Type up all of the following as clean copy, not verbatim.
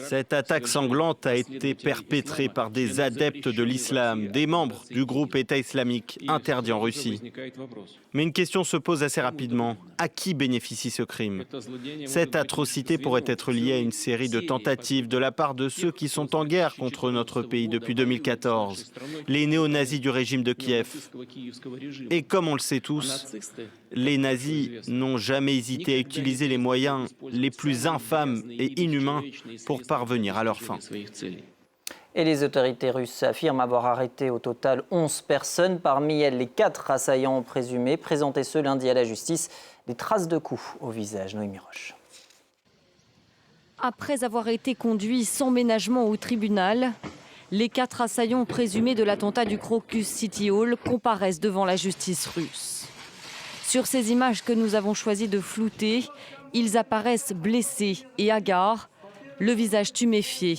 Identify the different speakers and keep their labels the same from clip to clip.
Speaker 1: Cette attaque sanglante a été perpétrée par des adeptes de l'islam, des membres du groupe État islamique interdit en Russie. Mais une question se pose assez rapidement. À qui bénéficie ce crime? Cette atrocité pourrait être liée à une série de tentatives de la part de ceux qui sont en guerre contre notre pays depuis 2014, les néo-nazis du régime de Kiev. Et comme on le sait tous, les nazis n'ont jamais hésité à utiliser les moyens les plus infâmes et inhumains pour parvenir à leurs fins.
Speaker 2: Et les autorités russes affirment avoir arrêté au total 11 personnes, parmi elles les 4 assaillants présumés, présentés ce lundi à la justice, des traces de coups au visage. Noémie Roche.
Speaker 3: Après avoir été conduits sans ménagement au tribunal, les 4 assaillants présumés de l'attentat du Crocus City Hall comparaissent devant la justice russe. Sur ces images que nous avons choisi de flouter, ils apparaissent blessés et hagards, le visage tuméfié.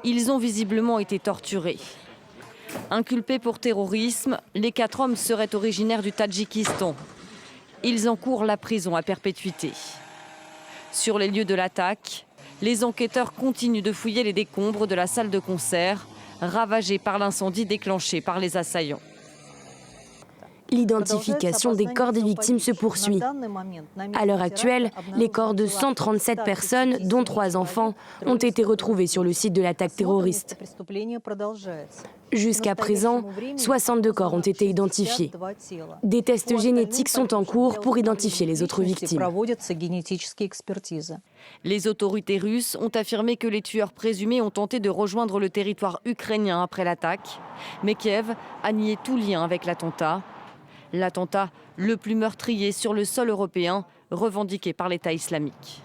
Speaker 3: Ils ont visiblement été torturés. Inculpés pour terrorisme, les 4 hommes seraient originaires du Tadjikistan. Ils encourent la prison à perpétuité. Sur les lieux de l'attaque, les enquêteurs continuent de fouiller les décombres de la salle de concert, ravagée par l'incendie déclenché par les assaillants.
Speaker 4: L'identification des corps des victimes se poursuit. À l'heure actuelle, les corps de 137 personnes, dont 3 enfants, ont été retrouvés sur le site de l'attaque terroriste. Jusqu'à présent, 62 corps ont été identifiés. Des tests génétiques sont en cours pour identifier les autres victimes.
Speaker 3: Les autorités russes ont affirmé que les tueurs présumés ont tenté de rejoindre le territoire ukrainien après l'attaque, mais Kiev a nié tout lien avec l'attentat. L'attentat le plus meurtrier sur le sol européen, revendiqué par l'État islamique.